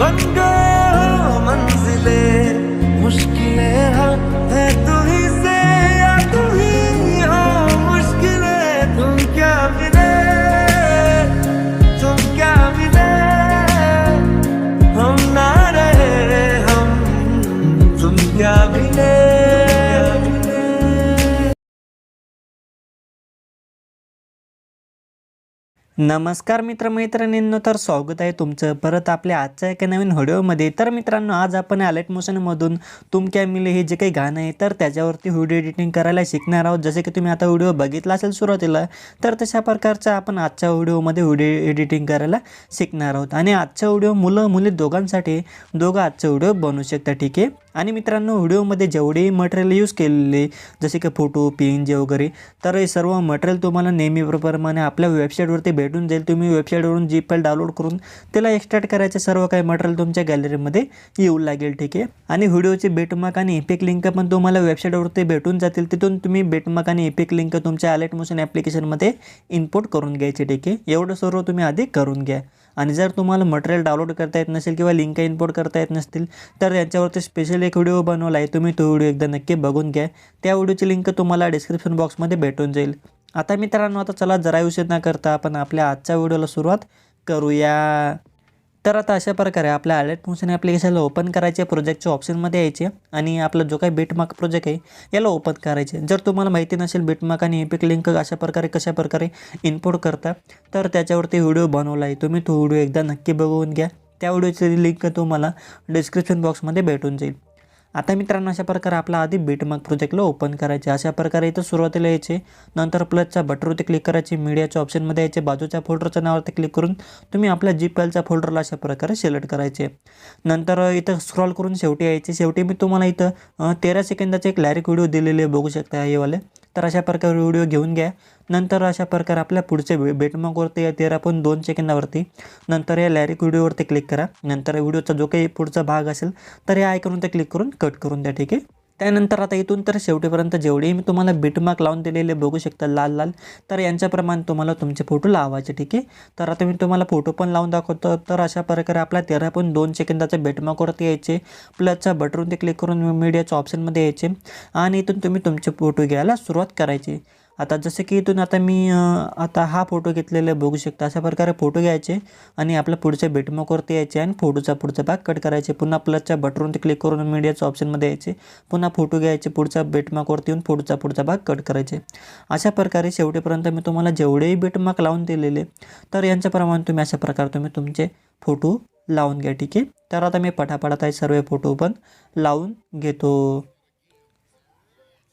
बन गए हो मंजिले मुश्किलें है तू ही से या तू ही हो मुश्किलें तुम क्या मिले हम ना रहे हम तुम क्या मिले। नमस्कार मित्रमैत्रिणींनो, तर स्वागत आहे तुमचं परत आपल्या आजच्या एका नवीन व्हिडिओमध्ये। तर मित्रांनो, आज आपण अलर्ट मोशनमधून तुम क्या मिले हे जे काही गाणं आहे तर त्याच्यावरती व्हिडिओ एडिटिंग करायला शिकणार आहोत। जसे की तुम्ही आता व्हिडिओ बघितला असेल सुरुवातीला, तर तशा प्रकारचं आपण आजच्या व्हिडिओमध्ये व्हिडिओ एडिटिंग करायला शिकणार आहोत। आणि आजचा व्हिडिओ मुलं मुली दोघांसाठी आजचा व्हिडिओ बनवू शकता, ठीक आहे। आणि मित्रांनो, व्हिडिओमध्ये जेवढेही मटेरियल यूज केलेले जसे की फोटो PNG वगैरे, तर हे सर्व मटेरियल तुम्हाला नेहमीप्रमाणे आपल्या वेबसाईटवरती भेटून जाईल। तुम्ही वेबसाईटवरून जी फाईल डाउनलोड करून त्याला एक्सट्रॅक्ट करायचे सर्व काही मटेरियल तुमच्या गॅलरीमध्ये येऊ लागेल, ठीक आहे। आणि व्हिडिओचे बेटमार्क आणि इफेक्ट लिंक पण तुम्हाला वेबसाईटवरती भेटून जातील। तिथून तुम्ही बेटमार्क आणि इफेक्ट लिंक तुमच्या अलर्ट मोशन ॲप्लिकेशनमध्ये इम्पोर्ट करून घ्यायचे, ठीक आहे। एवढं सर्व तुम्ही आधी करून घ्या। आणि जर तुम्हाला मटेरियल डाउनलोड करता येत नसेल किंवा लिंक इम्पोर्ट करता येत नसतील, तर यांच्यावरती स्पेशल एक व्हिडिओ बनवला आहे, तुम्ही तो व्हिडिओ एकदा नक्की बघून घ्या। त्या व्हिडिओची लिंक तुम्हाला डिस्क्रिप्शन बॉक्समध्ये भेटून जाईल। आता मित्रांनो, आता चला जरा उशीर न करता आपण आपल्या आजच्या व्हिडिओला सुरुवात करूया। तर आता अशा प्रकारे आपल्या अलर्ट मोशन ॲप्लिकेशनला ओपन करायचे, प्रोजेक्टच्या ऑप्शनमध्ये यायचे आणि आपला जो काही बेटमार्क प्रोजेक्ट आहे याला ओपन करायचे। जर तुम्हाला माहिती नसेल बेटमार्क आणि इफेक्ट लिंक कशा प्रकारे इम्पोर्ट करता, तर त्याच्यावरती व्हिडिओ बनवला आहे, तुम्ही तो व्हिडिओ एकदा नक्की बघून घ्या। त्या व्हिडिओची लिंक तुम्हाला डिस्क्रिप्शन बॉक्समध्ये भेटून जाईल। आता मित्रांनो, अशा प्रकारे आपला आधी बेटमार्क प्रोजेक्टला ओपन करायचे। अशा प्रकारे इथं सुरुवातीला यायचे, नंतर प्लसच्या बटनवरती क्लिक करायचे, मीडियाच्या ऑप्शनमध्ये यायचे, बाजूच्या फोल्डरच्या नावावरती क्लिक करून तुम्ही आपल्या जी फाईलच्या फोल्डरला अशा प्रकारे सिलेक्ट करायचे। नंतर इथं स्क्रॉल करून शेवटी यायचे। शेवटी मी तुम्हाला इथं 13 सेकंदाचे एक लायरिक व्हिडिओ दिलेले बघू शकता हे वाले, तर अशा प्रकारे व्हिडिओ घेऊन घ्या। नंतर अशा प्रकारे आपल्या पुढच्या बेटमार्कवरती या 13.2 सेकंदावरती नंतर या लायरिक व्हिडिओवरती क्लिक करा। नंतर व्हिडिओचा जो काही पुढचा भाग असेल तर या आयकॉनवरती क्लिक करून कट करून द्या, ठीक आहे। त्यानंतर आता इथून तर शेवटीपर्यंत जेवढेही मी तुम्हाला बेटमार्क लावून दिलेले बघू शकता लाल, तर यांच्याप्रमाणे तुम्हाला तुमचे फोटो लावायचे, ठीक आहे। तर आता मी तुम्हाला फोटो पण लावून दाखवतो। तर अशा प्रकारे आपल्या 13.2 सेकंदाच्या बेटमार्कवरती यायचे, प्लसच्या बटनवरती क्लिक करून मीडियाच्या ऑप्शनमध्ये यायचे आणि इथून तुम्ही तुमचे फोटो घ्यायला सुरुवात करायची। आता जसे की इथून आता मी आता हा फोटो घेतलेला बघू शकता। अशा प्रकारे फोटो घ्यायचे आणि आपल्या पुढच्या बेटमार्कवरती यायचे आणि फोटोचा पुढचा भाग कट करायचे। पुन्हा प्लसच्या बटनवरती क्लिक करून मीडियाच्या ऑप्शनमध्ये यायचे, पुन्हा फोटो घ्यायचे, पुढच्या बेटमार्कवरती येऊन फोटोचा पुढचा भाग कट करायचे। अशा प्रकारे शेवटीपर्यंत मी तुम्हाला जेवढेही बेटमार्क लावून दिलेले, तर यांच्याप्रमाणे तुम्ही अशा प्रकारे तुम्ही तुमचे फोटो लावून घ्या, ठीक आहे। तर आता मी पटापटात सर्व फोटो पण लावून घेतो।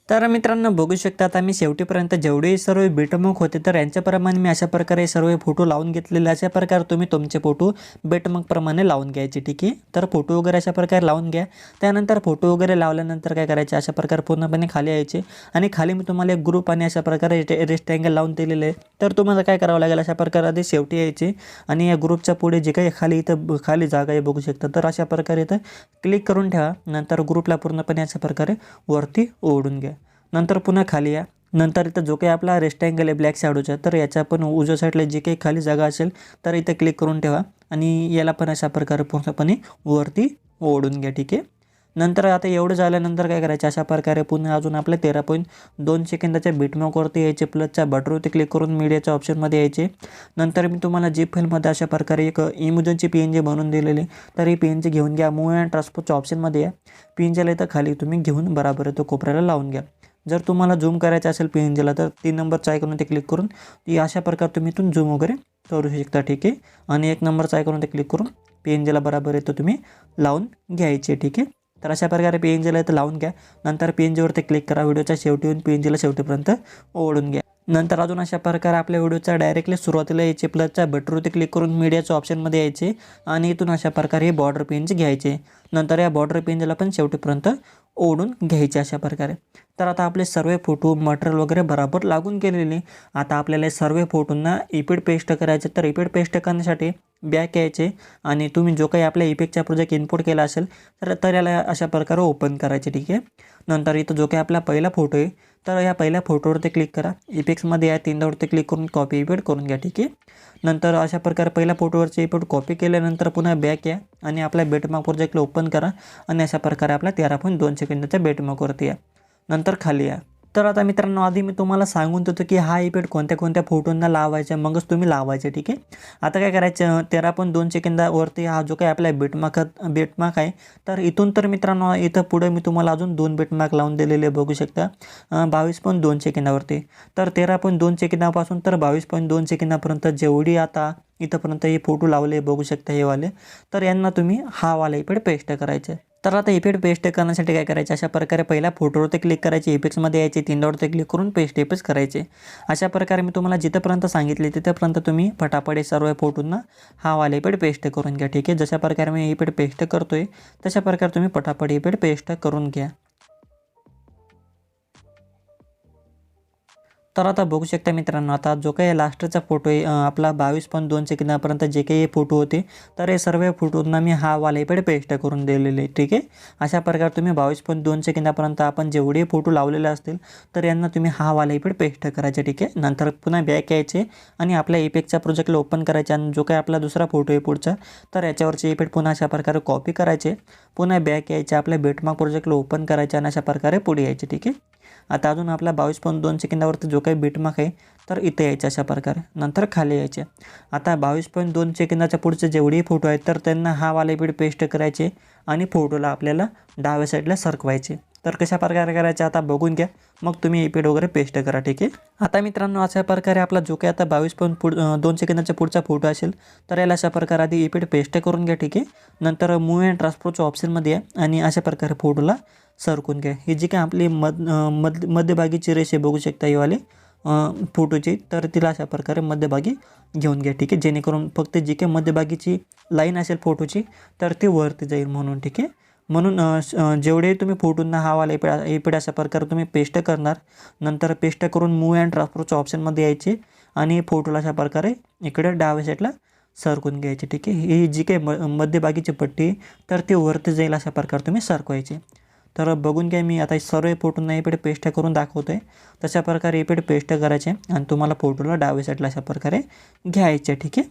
तर मित्रांनो, बघू शकता आता मी शेवटीपर्यंत जेवढे सर्व बेटमार्क होते तर यांच्याप्रमाणे मी अशा प्रकारे सर्व फोटो लावून घेतलेले। अशा प्रकारे तुम्ही तुमचे फोटो बेटमार्कप्रमाणे लावून घ्यायचे, ठीक आहे। तर फोटो वगैरे अशा प्रकारे लावून घ्या। त्यानंतर फोटो वगैरे लावल्यानंतर काय करायचे, अशा प्रकारे पूर्णपणे खाली यायचे आणि खाली मी तुम्हाला एक ग्रुप आणि अशा प्रकारे रेक्टँगल लावून दिलेले आहे। तर तुम्हाला काय करावं लागेल, अशा प्रकारे आधी शेवटी यायचे आणि या ग्रुपच्या पुढे जे काही खाली इथं खाली जागा आहे बघू शकता, तर अशा प्रकारे इथं क्लिक करून ठेवा। नंतर ग्रुपला पूर्णपणे अशा प्रकारे वरती ओढून घ्या। नंतर पुन्हा खाली या। नंतर इथं जो काही आपला रेक्टँगल आहे ब्लॅक शॅडोचा, तर याच्या पण उजव्या साईडला जी काही खाली जागा असेल तर इथं क्लिक करून ठेवा आणि याला पण अशा प्रकारे पूर्णपणे वरती ओढून घ्या, ठीक आहे। नंतर आता एवढं झाल्यानंतर काय करायचं, अशा प्रकारे पुन्हा अजून आपल्या 13.2 सेकंदाच्या बेटमार्कवरती यायचे, प्लसच्या बटनवरती क्लिक करून मीडियाच्या ऑप्शनमध्ये यायचे। नंतर मी तुम्हाला जीप फाईलमध्ये अशा प्रकारे एक इमोजीची PNG बनवून दिलेली, तर ही PNG घेऊन घ्या। मूव्ह अँड ट्रान्सपोर्टच्या ऑप्शनमध्ये या, PNGला इथं खाली तुम्ही घेऊन बराबर तो कोपऱ्याला लावून घ्या। जर तुम्हाला झूम करायचं असेल PNGला, तर 3 नंबरचा आयकॉनवरती क्लिक करून ती अशा प्रकारे तुम्ही इथून झूम वगैरे करू शकता, ठीक आहे। आणि 1 नंबरचा आयकॉनवरती क्लिक करून PNGला बराबर येतो तुम्ही लावून घ्यायचे, ठीक आहे। तर अशा प्रकारे PNGला इथं लावून घ्या। नंतर PNGवरती क्लिक करा, व्हिडिओच्या शेवटी येऊन PNGला शेवटीपर्यंत ओढून घ्या। नंतर अजून अशा प्रकारे आपल्या व्हिडिओचा डायरेक्टली सुरुवातीला यायचे, प्लसच्या बटनवरती क्लिक करून मीडियाच्या ऑप्शनमध्ये यायचे आणि इथून अशा प्रकारे हे बॉर्डर PNG घ्यायचे। नंतर या बॉर्डर PNGला पण शेवटीपर्यंत ओढून घ्यायचे अशा प्रकारे. तर आता आपले सर्व फोटो मटेरियल वगैरे बरोबर लागून गेलेले. आता आपल्याला हे सर्व फोटोंना इफेक्ट पेस्ट करायचे. तर इफेक्ट पेस्ट करण्यासाठी बॅक यायचे आणि तुम्ही जो काही आपल्या इफेक्टचा प्रोजेक्ट इम्पोर्ट केला असेल तर याला अशा प्रकारे ओपन करायचे. ठीक आहे. नंतर इथं जो काही आपला पहिला फोटो आहे तर या पहिल्या फोटोवरती क्लिक करा. इफेक्ट्समध्ये या तीनदावरती क्लिक करून कॉपी इफेक्ट करून घ्या. ठीक आहे. नंतर अशा प्रकारे पहिल्या फोटोवरचे इफेक्ट कॉपी केल्यानंतर पुन्हा बॅक या आणि आपल्या बेटमार्क प्रोजेक्टला ओपन करा आणि अशा प्रकारे आपल्या 13.2 सेकंदाच्या बेटमार्कवरती या. नंतर खाली या. तर आता मित्रांनो आधी मी तुम्हाला सांगून देतो की हा इफेक्ट कोणत्या कोणत्या फोटोंना लावायचा मगच तुम्ही लावायचे. ठीक आहे. आता काय करायचं 13.2 सेकंदावरती हा जो काही आपला बेटमार्क आहे तर इथून तर मित्रांनो इथं पुढे मी तुम्हाला अजून 2 बेटमार्क लावून दिलेले बघू शकता 22.2 सेकंदावरती. तर 13.2 सेकंदापासून तर 22.2 सेकंदापर्यंत जेवढी आता इथंपर्यंत हे फोटो लावले बघू शकता हे वाले. तर यांना तुम्ही हा वाला इफेक्ट पेस्ट करायचे. तर आता इफेक्ट पेस्ट करण्यासाठी काय करायचे अशा प्रकारे पहिल्या फोटोवरती क्लिक करायचे. इफेक्ट्समध्ये यायचे तीनदावरती क्लिक करून पेस्ट इफेक्ट्स करायचे. अशा प्रकारे मी तुम्हाला जिथंपर्यंत सांगितले तिथंपर्यंत तुम्ही फटाफट सर्व फोटोंना हा वाला इफेक्ट पेस्ट करून घ्या. ठीक आहे. जशा प्रकारे मी इफेक्ट पेस्ट करतोय तशा प्रकारे तुम्ही फटाफट इफेक्ट पेस्ट करून घ्या. तर आता बघू शकता मित्रांनो आता जो काही लास्टचा फोटो आहे आपला 22.2 सेकंदापर्यंत जे काही फोटो होते तर हे सर्व फोटोंना मी हा वाला इफेक्ट पेस्ट करून दिलेले. ठीक आहे. अशा प्रकारे तुम्ही 22.2 सेकंदापर्यंत आपण जेवढे फोटो लावलेले असतील तर यांना तुम्ही हा वाला इफेक्ट पेस्ट करायचे. ठीक आहे. नंतर पुन्हा बॅक यायचे आणि आपल्या इफेक्टच्या प्रोजेक्टला ओपन करायचे आणि जो काही आपला दुसरा फोटो आहे पुढचा तर याच्यावरचे इफेक्ट पुन्हा अशा प्रकारे कॉपी करायचे. पुन्हा बॅक यायचे आपल्या बेटमार्क प्रोजेक्टला ओपन करायचे आणि अशा प्रकारे पुढे यायचे. ठीक आहे. आता अजून आपला 22.2 सेकंदावरती जो काही बेटमार्क आहे तर इथे यायचे अशा प्रकारे. नंतर खाली यायचे. आता 22.2 सेकंदाच्या पुढचे जेवढेही फोटो आहेत तर त्यांना हा वाला इफेक्ट पेस्ट करायचे आणि फोटोला आपल्याला डाव्या साईडला सरकवायचे. तर कशा प्रकारे करायचे आता बघून घ्या मग तुम्ही इफेक्ट वगैरे पेस्ट करा. ठीक आहे. आता मित्रांनो अशा प्रकारे आपला जो काही आता 22.2 सेकंदाचा पुढचा फोटो असेल तर याला अशा प्रकारे आधी इफेक्ट पेस्ट करून घ्या. ठीक आहे. नंतर मूव्ह अँड ट्रान्सफरच्या ऑप्शनमध्ये या आणि अशा प्रकारे फोटोला सरकून घ्या. ही जी काही आपली मध्यभागीची रेष आहे बघू शकता ही वाले फोटोची तर तिला अशा प्रकारे मध्यभागी घेऊन घ्या. ठीक आहे. जेणेकरून फक्त जी काही मध्यभागीची लाईन असेल फोटोची तर ती वरती जाईल म्हणून. ठीक आहे. म्हणून जेवढे तुम्ही फोटोंना हा वाला इफेक्ट अशा प्रकारे तुम्ही पेस्ट करणार नंतर पेस्ट करून मूव्ह अँड ट्रान्सफरच्या ऑप्शनमध्ये यायचे आणि फोटोला अशा प्रकारे इकडे डाव्या साईडला सरकून घ्यायचे. ठीक आहे. ही जी काही मध्यभागीची पट्टी तर ती वरती जाईल अशा प्रकारे तुम्ही सरकवायचे. तर बघून घ्या मी आता सर्व फोटोंना इफेक्ट पेस्ट करून दाखवतो आहे. तशा प्रकारे इफेक्ट पेस्ट करायचे आणि तुम्हाला फोटोला डाव्या साईडला अशा प्रकारे घ्यायचे. ठीक आहे.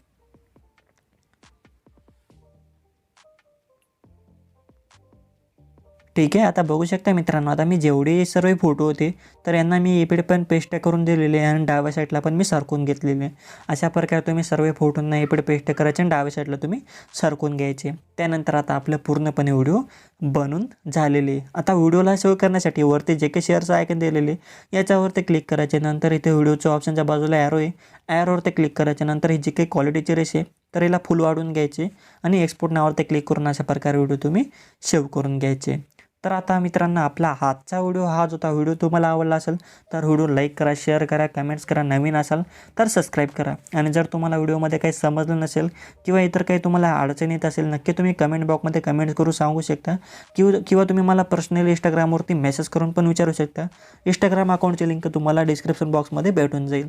ठीक आहे. आता बघू शकता मित्रांनो आता मी जेवढे सर्व फोटो होते तर यांना मी इफेक्ट पण पेस्ट करून दिलेले आणि डाव्या साईडला पण मी सरकून घेतलेले. अशा प्रकारे तुम्ही सर्व फोटोंना इफेक्ट पेस्ट करायचे आणि डाव्या साईडला तुम्ही सरकून घ्यायचे. त्यानंतर आता आपलं पूर्णपणे व्हिडिओ बनून झालेले. आता व्हिडिओला सेव्ह करण्यासाठी वरती जे काही शेअरचं आयकन दिलेले याच्यावरती क्लिक करायचे. नंतर इथे व्हिडिओच्या ऑप्शनच्या बाजूला ॲरो आहे ॲरोवरती क्लिक करायचे. नंतर ही जी काही क्वालिटीची रेष आहे तर याला फुल वाढवून घ्यायचे आणि एक्सपोर्ट नावावरती क्लिक करून अशा प्रकारे व्हिडिओ तुम्ही सेव्ह करून घ्यायचे. तर आता मित्रांनो आपला आजचा व्हिडिओ हा जो होता व्हिडिओ तुम्हाला आवडला असेल तर व्हिडिओ लाईक करा, शेअर करा, कमेंट्स करा. नवीन असाल तर सबस्क्राईब करा आणि जर तुम्हाला व्हिडिओमध्ये काही समजलं नसेल किंवा इतर काही तुम्हाला अडचण येत असेल नक्की तुम्ही कमेंट बॉक्समध्ये कमेंट करू सांगू शकता किंवा तुम्ही मला पर्सनली इंस्टाग्रामवरती मेसेज करून पण विचारू शकता. इंस्टाग्राम अकाउंटची लिंक तुम्हाला डिस्क्रिप्शन बॉक्समध्ये भेटून जाईल.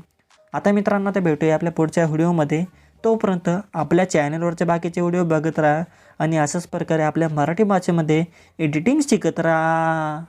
आता मित्रांनो तर भेटूया आपल्या पुढच्या व्हिडिओमध्ये. तोपर्यंत आपल्या चॅनलवरचे बाकीचे व्हिडिओ बघत राहा आणि अशाच प्रकारे आपल्या मराठी भाषेमध्ये एडिटिंग शिकत राहा.